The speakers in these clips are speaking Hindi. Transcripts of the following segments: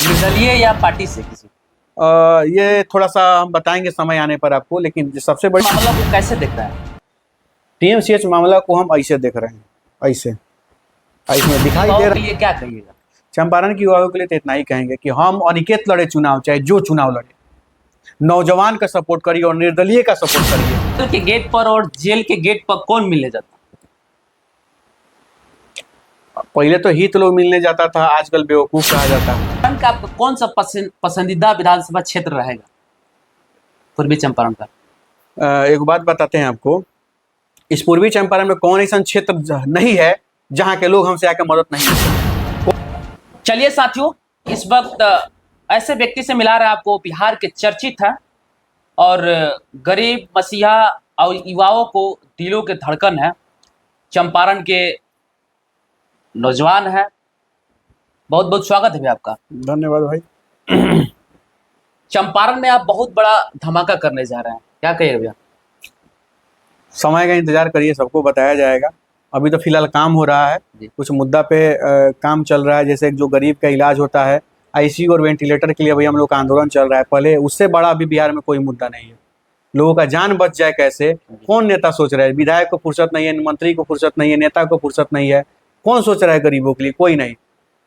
निर्दलीय या पार्टी से किसी ये थोड़ा सा हम बताएंगे समय आने पर आपको, लेकिन जो सबसे बड़ी मामला को कैसे देखता है? टीएमसीएच मामला को हम ऐसे देख रहे हैं, ऐसे इसमें दिखाई दे युवाओं रहा के लिए क्या कहिएगा? चंपारण की युवाओं के लिए तो इतना ही कहेंगे कि हम अनिकेत लड़े चुनाव, चाहे जो चुनाव लड़े, नौजवान का सपोर्ट करिए और निर्दलीय का सपोर्ट करिए। जेल के गेट पर और जेल के गेट पर कौन मिलने जाता? पहले तो हित लोग मिलने जाता था, आजकल बेवकूफ कहा जाता है। चंपारण का आपका कौन सा पसंदीदा विधानसभा क्षेत्र रहेगा पूर्वी चंपारण का? एक बात बताते हैं आपको, इस पूर्वी चंपारण में कौन ऐसा क्षेत्र नहीं है जहां के लोग हमसे आकर मदद नहीं करते। चलिए साथियों, इस वक्त ऐसे व्यक्ति से मिला रहा है आपको, बिहार के चर्चित है और गरीब मसीहा और युवाओं को दिलों के धड़कन है, चंपारण के नौजवान है। बहुत बहुत स्वागत है भैया आपका। धन्यवाद भाई। चंपारण में आप बहुत बड़ा धमाका करने जा रहे हैं, क्या कहिएगा भैया? समय का इंतजार करिए, सबको बताया जाएगा। अभी तो फिलहाल काम हो रहा है, कुछ मुद्दा पे काम चल रहा है। जैसे जो गरीब का इलाज होता है, आईसीयू और वेंटिलेटर के लिए अभी हम लोग का आंदोलन चल रहा है। पहले उससे बड़ा अभी बिहार में कोई मुद्दा नहीं है। लोगों का जान बच जाए कैसे, कौन नेता सोच रहा है? विधायक को फुर्सत नहीं है, मंत्री को फुर्सत नहीं है, नेता को फुर्सत नहीं है। कौन सोच रहा है गरीबों के लिए? कोई नहीं।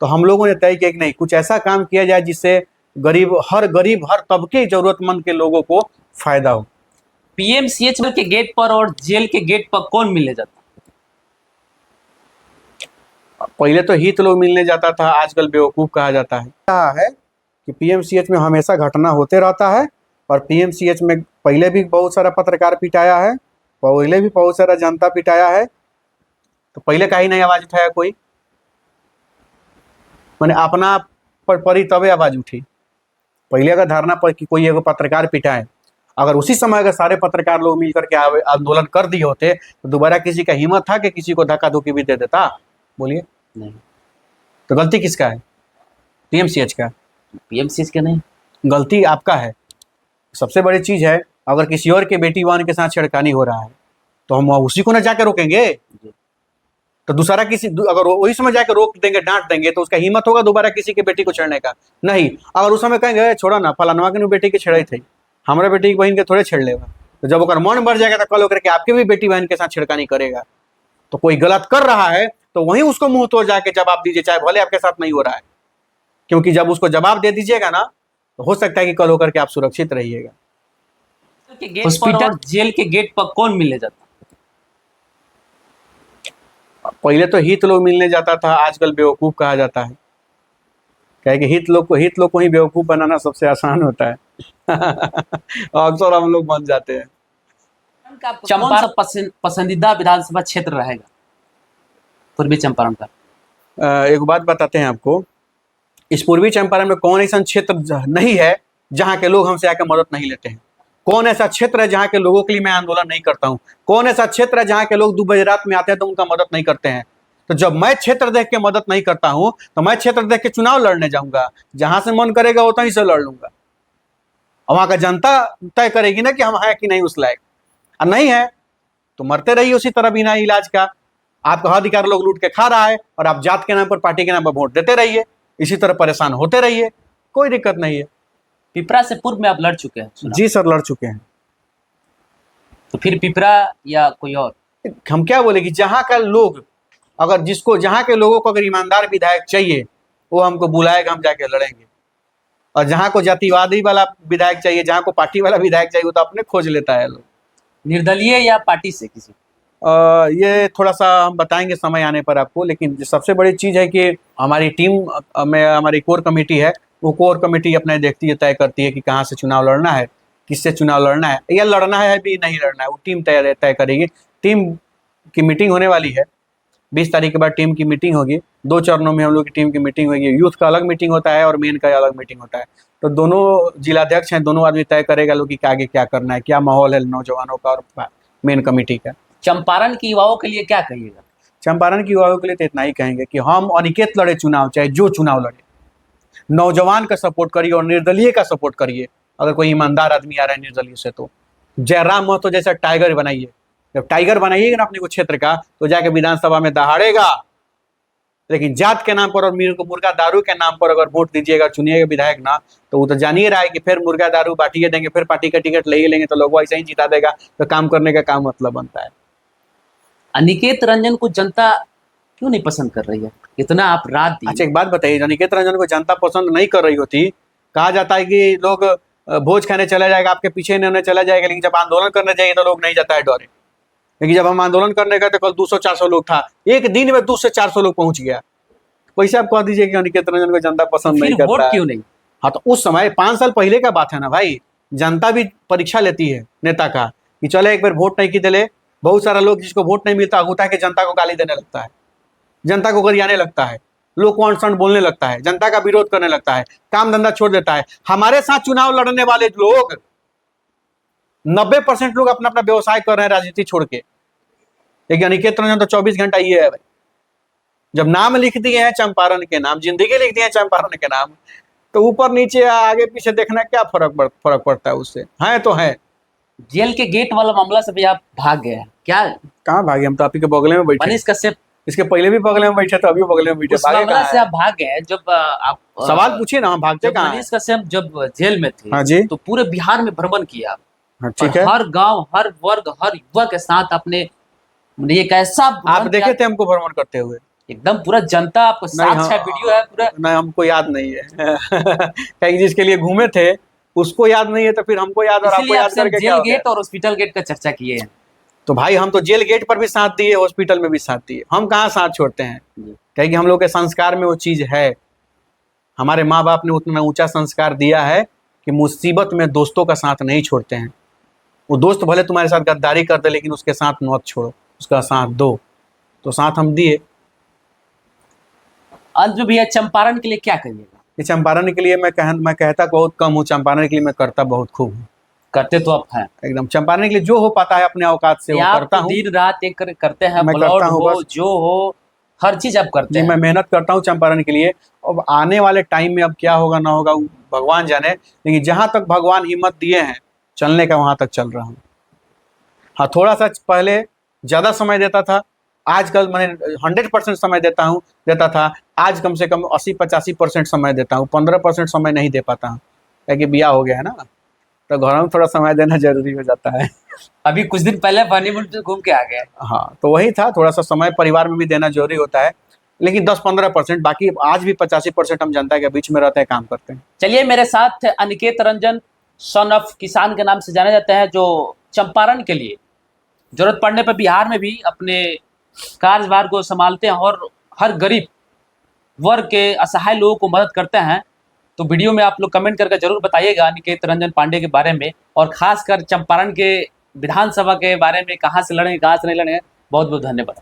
तो हम लोगों ने तय किया कि नहीं, कुछ ऐसा काम किया जाए जिससे गरीब हर तबके जरूरतमंद के लोगों को फायदा हो। पीएमसीएच के गेट पर और जेल के गेट पर कौन मिलने जाता? पहले तो हित लोग मिलने जाता था, आजकल बेवकूफ कहा जाता है कि पीएमसीएच में हमेशा घटना होते रहता है। और पीएमसीएच में पहले भी बहुत सारा पत्रकार पिटाया है, पहले भी बहुत सारा जनता पिटाया है। तो पहले का ही नहीं आवाज उठाया कोई, मैंने अपना पर परी तबे आवाज उठी। पहले अगर धारणा पर कि कोई एगो पत्रकार पिटाए, अगर उसी समय अगर सारे पत्रकार लोग मिलकर के आंदोलन कर दिए होते तो दोबारा किसी का हिम्मत था कि किसी को धक्का धुक्की भी दे देता? बोलिए। नहीं। तो गलती किसका है? पीएमसीएच का। पीएमसीएच का नहीं, गलती आपका है। सबसे बड़ी चीज है, अगर किसी और के बेटी बहन के साथ छेड़खानी हो रहा है तो हम उसी को ना जाकर रोकेंगे? तो दूसरा किसी अगर वही समय जाकर रोक देंगे, डांट देंगे, तो उसका हिम्मत होगा दोबारा किसी की बेटी को छेड़ने का? नहीं। अगर उस समय कहेंगे छोड़ा ना, फलानवा के बेटी के छेड़े थे, हमारा बेटी की बहन के थोड़े छेड़ लेगा। तो जब अगर मन बढ़ जाएगा तो कल होकर के आपके भी बेटी बहन के साथ छेड़खानी करेगा। तो कोई गलत कर रहा है तो वहीं उसको मुंह तोड़ जाके जवाब दीजिए, चाहे भले आपके साथ नहीं हो रहा है। क्योंकि जब उसको जवाब दे दीजिएगा ना, तो हो सकता है कि कल होकर के आप सुरक्षित रहिएगा। हॉस्पिटल और जेल के गेट पर कौन मिलने जाता? पहले तो हित लोग मिलने जाता था, आजकल बेवकूफ कहा जाता है। क्या है कि हित लोग को ही बेवकूफ बनाना सबसे आसान होता है। अक्सर हम लोग बन जाते हैं। चंपारण पसंदीदा विधानसभा क्षेत्र रहेगा पूर्वी चंपारण का? एक बात बताते हैं आपको, इस पूर्वी चंपारण में कौन ऐसा क्षेत्र नहीं है जहां के लोग हमसे आकर मदद नहीं लेते हैं? कौन ऐसा क्षेत्र है जहां के लोगों के लिए मैं आंदोलन नहीं करता हूं? कौन ऐसा क्षेत्र है जहां के लोग 2 बजे रात में आते हैं तो उनका मदद नहीं करते हैं? तो जब मैं क्षेत्र देख के मदद नहीं करता हूं तो मैं क्षेत्र देख के चुनाव लड़ने जाऊंगा। जहां से मन करेगा उतना से लड़ लूंगा। और वहां का जनता तय करेगी ना कि हम है कि नहीं उस लायक। और नहीं है तो मरते रहिए उसी तरह बिना इलाज का। आपका अधिकार लोग लूट के खा रहा है और आप जात के नाम पर, पार्टी के नाम पर वोट देते रहिए, इसी तरह परेशान होते रहिए, कोई दिक्कत नहीं है। पिपरा से पूर्व में आप लड़ चुके हैं? जी सर, लड़ चुके हैं। तो फिर पिपरा या कोई और? हम क्या बोले कि जहां का लोग, अगर जहां के लोगों को अगर ईमानदार विधायक चाहिए वो हमको बुलाएगा, हम जाके लड़ेंगे। और जहां को जातिवादी वाला विधायक चाहिए, जहां को पार्टी वाला विधायक चाहिए, वो तो अपने खोज लेता है लोग। निर्दलीय या पार्टी से किसी? ये थोड़ा सा हम बताएंगे समय आने पर आपको, लेकिन सबसे बड़ी चीज है कि हमारी टीम में हमारी कोर कमेटी है, वो कोर कमेटी अपने देखती है, तय करती है कि कहाँ से चुनाव लड़ना है, किससे चुनाव लड़ना है, या लड़ना है भी नहीं लड़ना है, वो टीम तय करेगी। टीम की मीटिंग होने वाली है 20 तारीख के बाद। टीम की मीटिंग होगी, 2 चरणों में हम लोग की टीम की मीटिंग होगी। यूथ का अलग मीटिंग होता है और मेन का अलग मीटिंग होता है। तो दोनों जिलाध्यक्ष हैं, दोनों आदमी तय करेगा लोग कि आगे क्या करना है, क्या माहौल है नौजवानों का और मेन कमेटी का। चंपारण की युवाओं के लिए क्या कहिएगा? चंपारण की युवाओं के लिए तो इतना ही कहेंगे कि हम अनिकेत लड़े चुनाव, चाहे जो चुनाव लड़े, नौजवान का सपोर्ट करिए और निर्दलीय का सपोर्ट करिए। अगर कोई ईमानदार आदमी आ रहा है निर्दलीय से तो जयराम महतो जैसा टाइगर बनाइए। जब टाइगर बनाइएगा ना अपने को क्षेत्र का, तो जाके विधानसभा में दहाड़ेगा। लेकिन जात के नाम पर और मुर्गा दारू के नाम पर अगर वोट दीजिएगा, चुनिएगा विधायक ना, तो वो तो जानिए रहा है कि फिर मुर्गा दारू बांटिए देंगे, फिर पार्टी का टिकट ले ही लेंगे, तो लोग ऐसे ही जिता देगा, तो काम करने का काम मतलब बनता है। अनिकेत रंजन को जनता क्यों नहीं पसंद कर रही है? इतना आप रात दी। अच्छा एक बात बताइए, अनिकेत रंजन को जनता पसंद नहीं कर रही होती, कहा जाता है कि लोग भोज खाने चला जाएगा, आपके पीछे नहीं चला जाएगा, लेकिन जब आंदोलन करने जाइए तो लोग नहीं जाता है डरे। लेकिन जब हम आंदोलन करने गए तो कल 200-400 लोग था, एक दिन में 200 से 400 लोग पहुंच गया। वैसे आप कह दीजिए कि अनिकेत रंजन को जनता पसंद नहीं फिर वोट करता है। क्यों नहीं? हाँ तो उस समय 5 साल पहले का बात है ना भाई, जनता भी परीक्षा लेती है नेता का कि चले एक बार वोट नहीं की दिले। बहुत सारा लोग जिसको वोट नहीं मिलता होता है कि जनता को गाली देने लगता है, जनता को गरियाने लगता है, लोग को अनशन बोलने लगता है, जनता का विरोध करने लगता है, काम धंधा छोड़ देता है। हमारे साथ चुनाव लड़ने वाले लोग 90% लोग अपना अपना व्यवसाय कर रहे हैं राजनीति छोड़ के, लेकिन अनिकेत रंजन तो 24 घंटा ये है भाई। जब नाम लिख दिए हैं चंपारण के नाम, जिंदगी लिख दिए हैं चंपारण के नाम, तो ऊपर नीचे आगे पीछे देखना क्या फर्क पड़ता है उससे? है तो है। जेल के गेट वाला मामला से भी आप भाग गए हैं क्या? कहाँ भागे, हम तो आप ही के बगले में बैठे। मनीष कश्यप इसके पहले भी बगले में बैठे थे, अभी बगले में बैठे। उस भागे मामला कहाँ से है? आप भाग गए हैं। जब आप सवाल पूछिए ना, हम भागते जब कहाँ हैं? मनीष कश्यप जब जेल में थे, हाँ जी। तो पूरे बिहार में भ्रमण किया हाँ और ठीक है। हर गांव, हर वर्ग, हर युवा के साथ आपने ये कैसा आप भ्रमण देखे किया? थे हमको भ्रमण करते हुए? एकदम पूरा जनता आपको नहीं, साथ छह वीडियो है पूरा। नहीं हमको याद नहीं है कहीं जिसके लिए घूमे थे उसको याद नहीं है, तो फिर हमको याद और आपको इसीलिए याद आपसे करके क्या जेल हो गया? गेट और हॉस्पिटल गेट का चर्चा किए हैं। तो भाई हम तो जेल गेट पर भी साथ दिए, हॉस्पिटल में भी साथ दिए, हम कहाँ साथ छोड़ते हैं? जी। कहीं हम लोग के संस्कार में वो चीज है। हमारे माँ बाप ने उतना ऊंचा संस्कार दिया है कि मुसीबत में दोस्तों का साथ नहीं छोड़ते हैं। वो दोस्त भले तुम्हारे साथ गद्दारी कर दे, लेकिन उसके साथ मत छोड़ो, उसका साथ दो। तो साथ हम दिए। अंत में भैया चंपारण के लिए क्या कहिएगा? ये चंपारण के लिए मैं कहता बहुत कम हूँ, चंपारण के लिए मैं करता बहुत खूब हूँ। करते तो आप हैं एकदम चंपारण के लिए जो हो पाता है अपने औकात से वो आप करता तो हूँ। दिन रात एक करते हैं, मैं ब्लॉग करता हूँ हो बस। जो हो, हर चीज आप करते जी मैं हैं। मेहनत करता हूँ चंपारण के लिए। अब आने वाले टाइम में अब क्या होगा ना होगा वो भगवान जाने, लेकिन जहाँ तक भगवान हिम्मत दिए हैं चलने का, वहाँ तक चल रहा हूँ। हाँ थोड़ा सा पहले ज़्यादा समय देता था, आजकल मैंने 100% समय देता था। आज कम से कम 80-85% समय देता हूँ, 15% समय नहीं दे पाता हूँ, क्योंकि ब्याह हो गया है ना, तो घर में थोड़ा समय देना जरूरी हो जाता है। अभी कुछ दिन पहले हनीमून पे घूम के आ गए। हाँ तो वही था, थोड़ा सा समय परिवार में भी देना जरूरी होता है, लेकिन 10-15%, बाकी आज भी 85% हम जनता के बीच में रहते हैं, काम करते हैं। चलिए मेरे साथ अनिकेत रंजन सन ऑफ किसान के नाम से जाने जाते हैं, जो चंपारण के लिए जरूरत पड़ने पर बिहार में भी अपने कार्यभार को संभालते हैं और हर गरीब वर्ग के असहाय लोगों को मदद करते हैं। तो वीडियो में आप लोग कमेंट करके जरूर बताइएगा अनिकेत रंजन पांडे के बारे में, और खासकर चंपारण के विधानसभा के बारे में, कहाँ से लड़ेंगे कहाँ से नहीं लड़ेंगे। बहुत बहुत धन्यवाद।